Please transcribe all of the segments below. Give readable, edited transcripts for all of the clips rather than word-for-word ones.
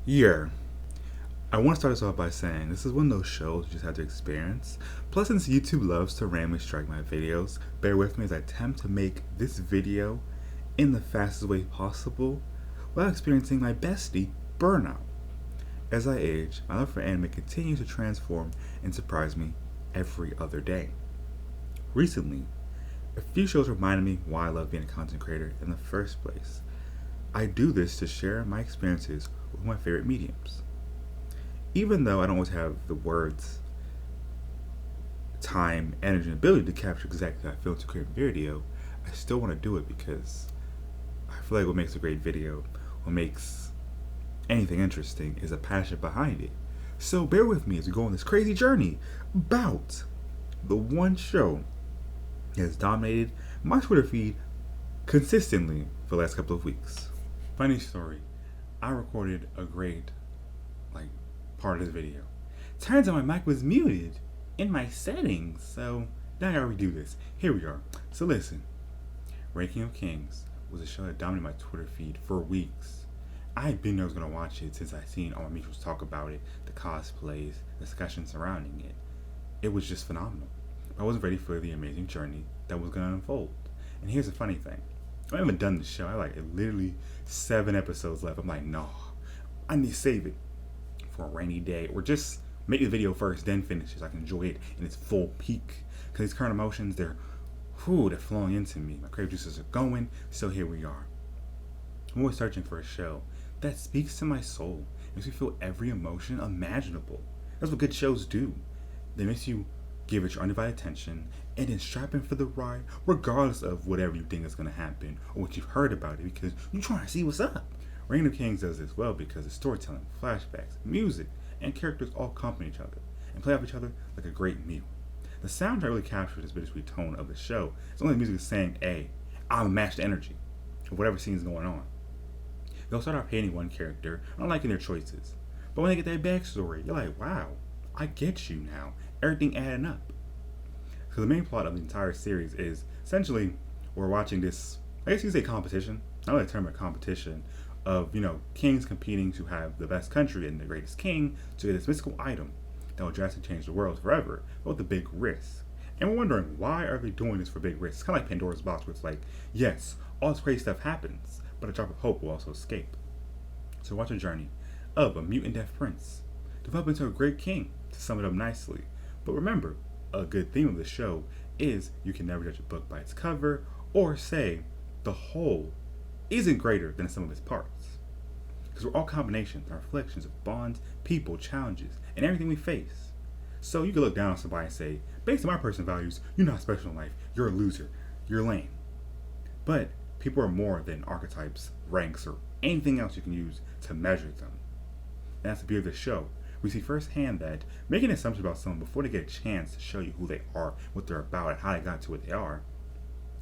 Yeah, I want to start this off by saying this is one of those shows you just have to experience. Plus, since YouTube loves to randomly strike my videos, bear with me as I attempt to make this video in the fastest way possible while experiencing my bestie, burnout. As I age, my love for anime continues to transform and surprise me every other day. Recently, a few shows reminded me why I love being a content creator in the first place. I do this to share my experiences with my favorite mediums. Even though I don't always have the words, time, energy, and ability to capture exactly how I feel to create a video, I still want to do it because I feel like what makes a great video, what makes anything interesting, is a passion behind it. So bear with me as we go on this crazy journey about the one show that has dominated my Twitter feed consistently for the last couple of weeks. Funny story, I recorded a great like part of this video. Turns out my mic was muted in my settings, so now I gotta redo this. Here we are. So listen, Ranking of Kings was a show that dominated my Twitter feed for weeks. I had been there, I was gonna watch it since I seen all my mutuals talk about it, the cosplays, discussions surrounding it. It was just phenomenal. I wasn't ready for the amazing journey that was gonna unfold. And here's the funny thing. I haven't done the show. I like literally 7 episodes left. I'm like, no, I need to save it for a rainy day, or just make the video first, then finish it so I can enjoy it in its full peak. Because these current emotions, they're flowing into me. My creative juices are going, so here we are. I'm always searching for a show that speaks to my soul, makes me feel every emotion imaginable. That's what good shows do. They make you give it your undivided attention and then strap in for the ride, regardless of whatever you think is going to happen or what you've heard about it, because you're trying to see what's up. Reign of Kings does this well because the storytelling, flashbacks, music, and characters all complement each other and play off each other like a great meal. The soundtrack really captures this bittersweet tone of the show. It's only the music is saying, hey, I'm a match the energy of whatever scene is going on. They'll start off hating one character, not liking their choices. But when they get that backstory, you're like, wow, I get you now. Everything adding up. So the main plot of the entire series is essentially we're watching this, I guess you could say competition. I don't like the term of competition of, kings competing to have the best country and the greatest king to get this mystical item that will drastically change the world forever, but with a big risk. And we're wondering, why are they doing this for big risks? It's kind of like Pandora's box, where it's like, yes, all this crazy stuff happens, but a drop of hope will also escape. So watch a journey of a mutant deaf prince develop into a great king, to sum it up nicely. But remember, a good theme of the show is you can never judge a book by its cover, or say the whole isn't greater than the sum of its parts. Because we're all combinations and reflections of bonds, people, challenges, and everything we face. So you can look down on somebody and say, based on my personal values, you're not special in life, you're a loser, you're lame. But people are more than archetypes, ranks, or anything else you can use to measure them. And that's the beauty of the show. We see firsthand that making assumptions about someone before they get a chance to show you who they are, what they're about, and how they got to what they are,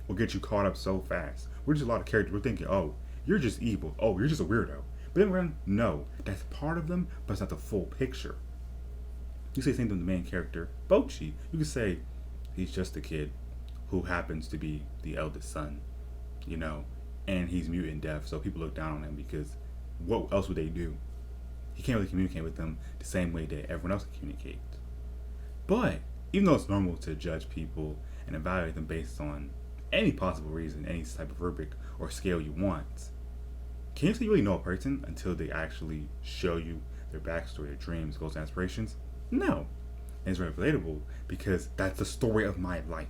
will get you caught up so fast. We're just a lot of characters. We're thinking, oh, you're just evil. Oh, you're just a weirdo. But then we're going to know that's part of them, but it's not the full picture. You say the same thing to the main character, Bochi. You could say he's just a kid who happens to be the eldest son, and he's mutant deaf, so people look down on him because what else would they do? He can't really communicate with them the same way that everyone else can communicate. But even though it's normal to judge people and evaluate them based on any possible reason, any type of rubric or scale you want, can you say you really know a person until they actually show you their backstory, their dreams, goals, and aspirations? No. And it's very relatable because that's the story of my life.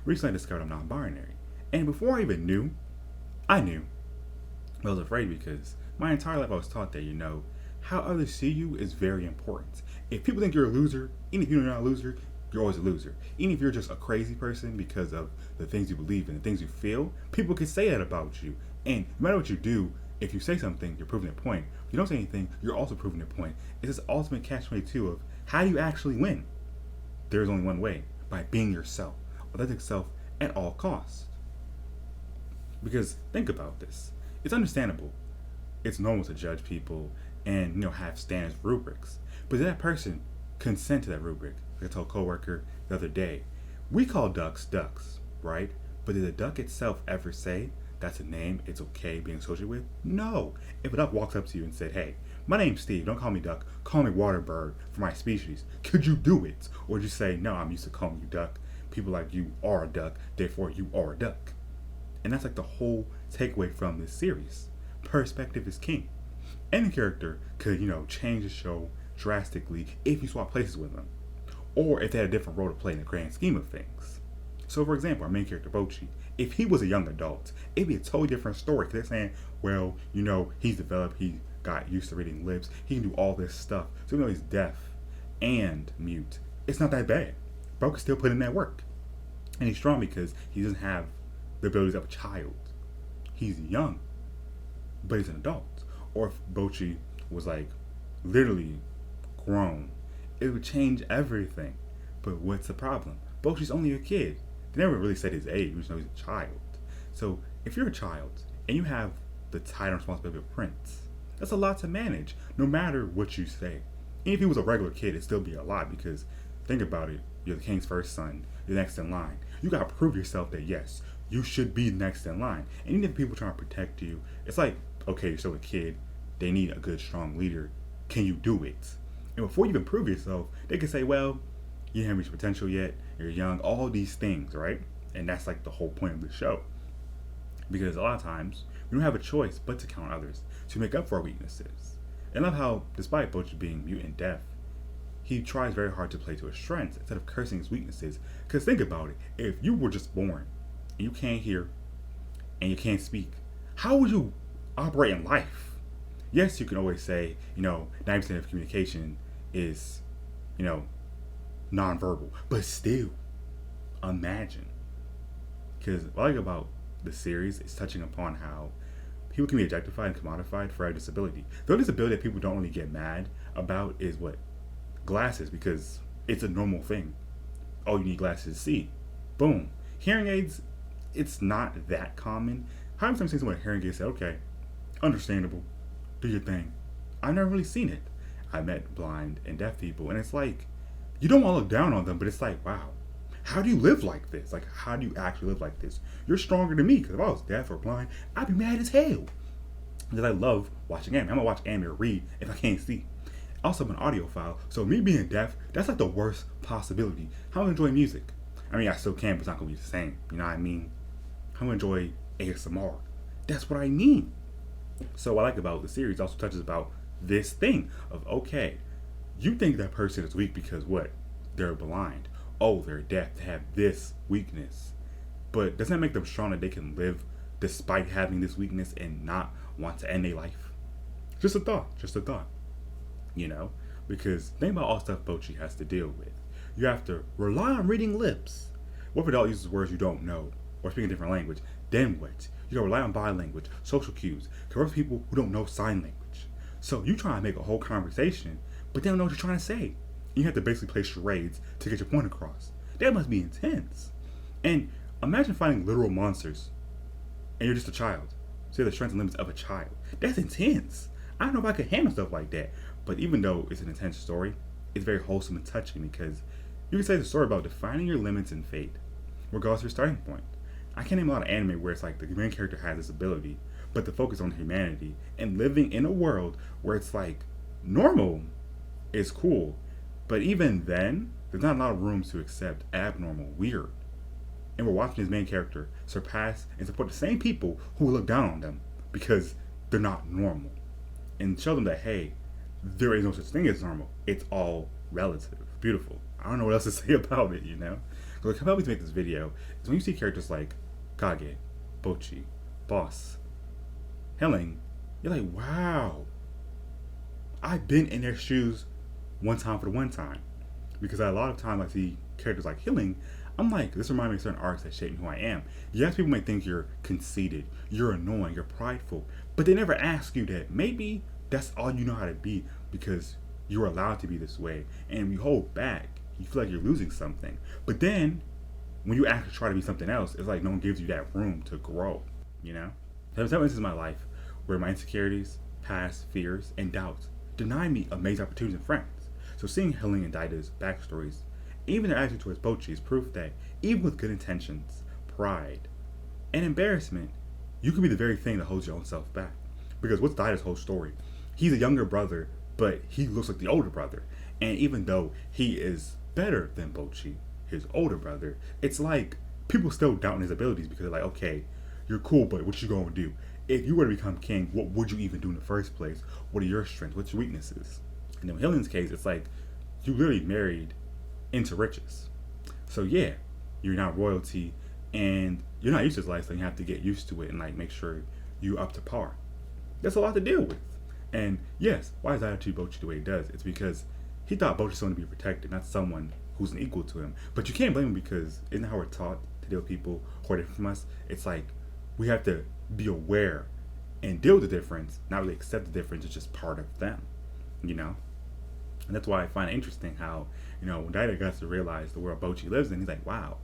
Recently I discovered I'm non-binary. And before I even knew, I knew. I was afraid because my entire life I was taught that, how others see you is very important. If people think you're a loser, even if you're not a loser, you're always a loser. Even if you're just a crazy person because of the things you believe in, the things you feel, people can say that about you. And no matter what you do, if you say something, you're proving a point. If you don't say anything, you're also proving a point. It's this ultimate catch-22 of how do you actually win? There's only one way, by being yourself, authentic self at all costs. Because think about this. It's understandable. It's normal to judge people and have standards, rubrics. But did that person consent to that rubric? Like I told a coworker the other day, we call ducks ducks, right? But did the duck itself ever say that's a name it's okay being associated with? No. If a duck walks up to you and said, hey, my name's Steve, don't call me duck, call me water bird for my species, could you do it? Or would you say, no, I'm used to calling you duck. People like you are a duck, therefore you are a duck. And that's like the whole takeaway from this series. Perspective is king. Any character could, change the show drastically if you swap places with them, or if they had a different role to play in the grand scheme of things. So, for example, our main character, Bochi, if he was a young adult, it'd be a totally different story. Because they're saying, well, he's developed, he got used to reading lips, he can do all this stuff. So, even though he's deaf and mute, it's not that bad. Bro can still put in that work. And he's strong because he doesn't have the abilities of a child. He's young, but he's an adult. Or if Bochi was like literally grown, it would change everything. But what's the problem? Bochi's only a kid. They never really said his age, we just know he's a child. So if you're a child and you have the title and responsibility of prince, that's a lot to manage, no matter what you say. And if he was a regular kid, it'd still be a lot because think about it, you're the king's first son, you're next in line. You gotta prove yourself that yes, you should be next in line. And even if people trying to protect you, it's like, okay, you're still a kid, they need a good, strong leader. Can you do it? And before you even prove yourself, they can say, well, you haven't reached potential yet, you're young, all these things, right? And that's like the whole point of the show. Because a lot of times, we don't have a choice but to count others to make up for our weaknesses. And I love how, despite Bochi being mute and deaf, he tries very hard to play to his strengths instead of cursing his weaknesses. Because think about it, if you were just born and you can't hear and you can't speak, how would you operate in life? Yes, you can always say, 90% of communication is, nonverbal, but still, imagine. Because what I like about the series is touching upon how people can be objectified and commodified for a disability. The only disability that people don't really get mad about is what? Glasses, because it's a normal thing. Oh, you need glasses to see. Boom. Hearing aids, it's not that common. How many times have someone with hearing aids say, okay, understandable, do your thing. I've never really seen it. I met blind and deaf people, and it's like, you don't want to look down on them, but it's like, wow, how do you live like this? Like, how do you actually live like this? You're stronger than me, because if I was deaf or blind, I'd be mad as hell. Because I love watching anime. I'm going to watch anime or read if I can't see. Also, I'm an audiophile, so me being deaf, that's like the worst possibility. How do I enjoy music? I mean, I still can, but it's not going to be the same. You know what I mean? How do I enjoy ASMR? That's what I mean. So what I like about the series also touches about this thing of, okay, you think that person is weak because what? They're blind. Oh, they're deaf. They have this weakness. But doesn't that make them strong that they can live despite having this weakness and not want to end their life? Just a thought. Because think about all the stuff Bochi has to deal with. You have to rely on reading lips. What if an adult uses words you don't know or speaking a different language? Then what? You gotta rely on body language, social cues, converse with people who don't know sign language. So you try to make a whole conversation, but they don't know what you're trying to say. You have to basically play charades to get your point across. That must be intense. And imagine finding literal monsters, and you're just a child. So you have the strength and limits of a child. That's intense. I don't know if I could handle stuff like that. But even though it's an intense story, it's very wholesome and touching because you can say it's a story about defining your limits and fate, regardless of your starting point. I can't name a lot of anime where it's like the main character has this ability, but the focus on humanity and living in a world where it's like normal is cool, but even then, there's not a lot of room to accept abnormal, weird. And we're watching his main character surpass and support the same people who look down on them because they're not normal. And show them that, hey, there is no such thing as normal. It's all relative. Beautiful. I don't know what else to say about it, So what helped me to make this video is when you see characters like Kage, Bochi, Boss, Helling, you're like, wow. I've been in their shoes one time for the one time. Because a lot of times I see characters like Helling, I'm like, this reminds me of certain arcs that shape me who I am. Yes, people may think you're conceited, you're annoying, you're prideful, but they never ask you that. Maybe that's all you know how to be because you're allowed to be this way. And when you hold back, you feel like you're losing something. But then, when you actually try to be something else, it's like no one gives you that room to grow, There was several instances in my life where my insecurities, past fears, and doubts denied me amazing opportunities and friends. So seeing Helling and Daida's backstories, even their attitude towards Bochi is proof that even with good intentions, pride, and embarrassment, you could be the very thing that holds your own self back. Because what's Daida's whole story? He's a younger brother, but he looks like the older brother. And even though he is better than Bochi, his older brother, it's like people still doubting his abilities because they're like, okay, you're cool, but what you gonna do? If you were to become king, what would you even do in the first place? What are your strengths? What's your weaknesses? And in Hyunlin's case, it's like you literally married into riches. So yeah, you're not royalty, and you're not used to this life, so you have to get used to it and like make sure you up to par. That's a lot to deal with. And yes, why does Ida treat Bochi the way he does? It's because he thought Bochi was someone to be protected, not someone who's an equal to him. But you can't blame him because isn't how we're taught to deal with people who are different from us? It's like we have to be aware and deal with the difference, not really accept the difference. It's just part of them, you know. And that's why I find it interesting how, you know, when Daida got to realize the world Bochi lives in, he's like, wow,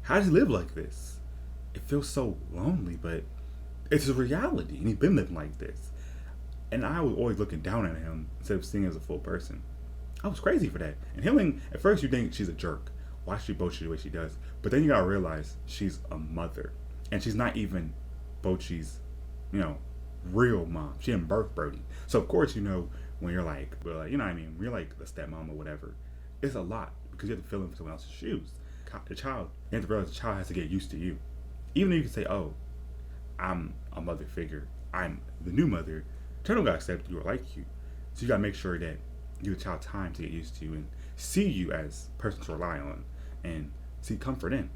how does he live like this? It feels so lonely, but it's a reality, and he's been living like this. And I was always looking down at him instead of seeing him as a full person. I was crazy for that. And Hyunlin, at first you think she's a jerk. Why should Bochi the way she does? But then you gotta realize she's a mother. And she's not even Bochi's, you know, real mom. She didn't birth Brody. So of course, you know, when you're like, well, you know what I mean? When you're like a stepmom or whatever, it's a lot because you have to fill in someone else's shoes. The child, you have to realize the child has to get used to you. Even though you can say, oh, I'm a mother figure, I'm the new mother, child gotta accept you or like you. So you gotta make sure that you give the child time to get used to you and see you as a person to rely on and see comfort in.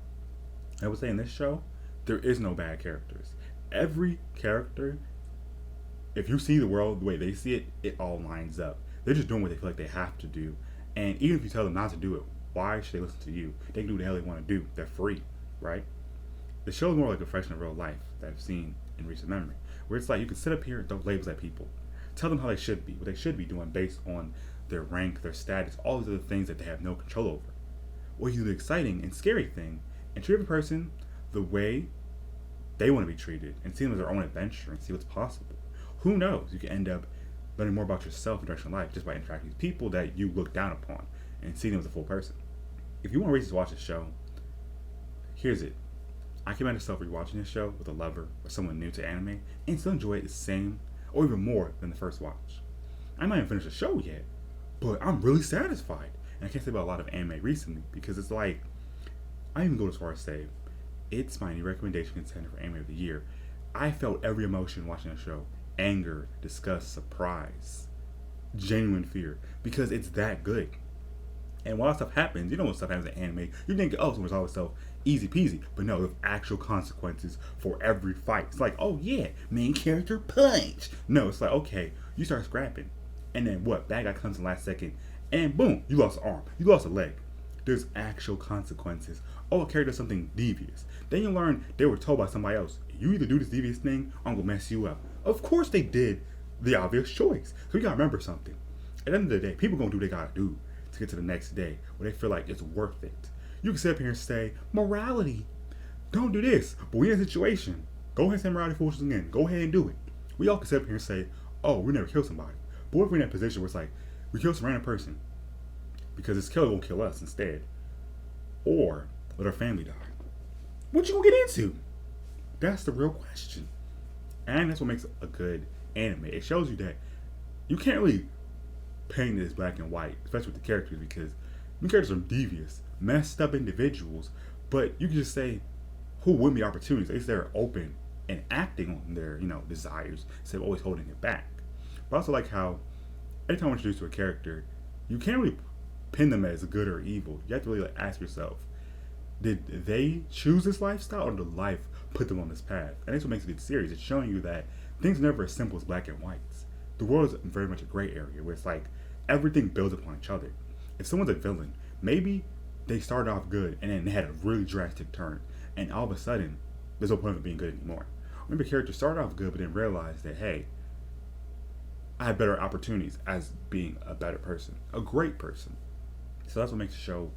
I would say in this show, there is no bad characters. Every character, if you see the world the way they see it, it all lines up. They're just doing what they feel like they have to do. And even if you tell them not to do it, why should they listen to you? They can do what the hell they want to do. They're free, right? The show is more like a reflection of real life that I've seen in recent memory, where it's like you can sit up here and throw labels at people, tell them how they should be, what they should be doing based on their rank, their status, all these other things that they have no control over. Or you do the exciting and scary thing and treat every person the way they want to be treated and see them as their own adventure and see what's possible. Who knows? You can end up learning more about yourself and direction of life just by interacting with people that you look down upon and see them as a full person. If you want reasons to watch this show, here's it. I commend yourself rewatching this show with a lover or someone new to anime and still enjoy it the same or even more than the first watch. I might haven't finished the show yet, but I'm really satisfied. And I can't say about a lot of anime recently because it's like, I even go as far as say, it's my new recommendation contender for anime of the year. I felt every emotion watching the show. Anger, disgust, surprise, genuine fear, because it's that good. And while stuff happens, you know when stuff happens in anime, you think, oh, so it's always so easy peasy. But no, there's actual consequences for every fight. It's like, oh yeah, main character punch. No, it's like, okay, you start scrapping. And then what? Bad guy comes in the last second. And boom, you lost an arm. You lost a leg. There's actual consequences. Oh, a character does something devious. Then you learn they were told by somebody else, you either do this devious thing or I'm going to mess you up. Of course they did the obvious choice. So you got to remember something. At the end of the day, people going to do what they got to do to get to the next day where they feel like it's worth it. You can sit up here and say, morality, don't do this. But we in a situation, go ahead and say morality forces again. Go ahead and do it. We all can sit up here and say, oh, we never killed somebody. But what if we're in that position where it's like, we killed some random person because this killer won't kill us instead? Or let our family die. What you gonna get into? That's the real question. And that's what makes a good anime. It shows you that you can't really paint it as black and white, especially with the characters, because the characters are devious, messed up individuals, but you can just say, who win the opportunities? At least they're open and acting on their, desires instead of always holding it back. But I also like how every time I'm introduced to a character, you can't really pin them as good or evil. You have to really ask yourself, did they choose this lifestyle or did life put them on this path? And that's what makes a good series. It's showing you that things are never as simple as black and whites. The world is very much a gray area where it's like everything builds upon each other. If someone's a villain, maybe they started off good and then they had a really drastic turn, and all of a sudden there's no point of being good anymore. Maybe a character started off good but then realized that, hey, I had better opportunities as being a better person, a great person. So that's what makes the show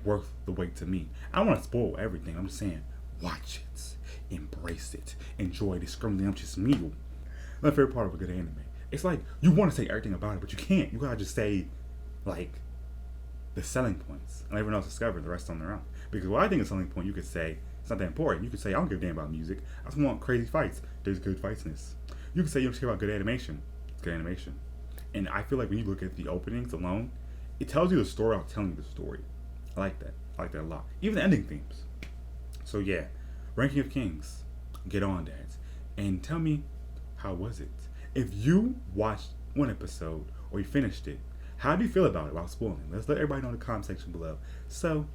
worth the wait to me. I don't want to spoil everything. I'm just saying, watch it, embrace it, enjoy this scrumptious meal. My favorite part of a good anime. It's like you want to say everything about it, but you can't. You gotta just say the selling points, and everyone else discover the rest on their own. Because what I think is a selling point, you could say It's not that important. You can say, I don't give a damn about music. I just want crazy fights. There's good fights in this. You can say you don't care about good animation. It's good animation. And I feel like when you look at the openings alone, it tells you the story without telling you the story. I like that. I like that a lot. Even the ending themes. So yeah, Ranking of Kings. Get on that. And tell me, how was it? If you watched one episode or you finished it, how do you feel about it without spoiling? Let's let everybody know in the comment section below. So,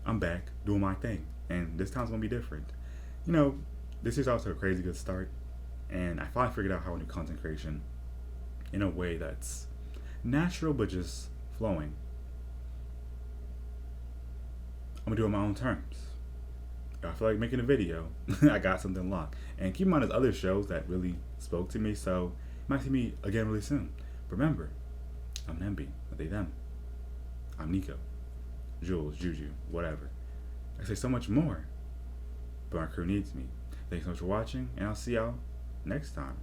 I'm back doing my thing. And this time's going to be different. This is also a crazy good start. And I finally figured out how to do content creation in a way that's natural but just flowing. I'm going to do it on my own terms. If I feel like making a video, I got something locked. And keep in mind, there's other shows that really spoke to me, so you might see me again really soon. Remember, I'm Nemby, they, them. I'm Nico, Jules, Juju, whatever. I say so much more, but my crew needs me. Thanks so much for watching, and I'll see y'all next time.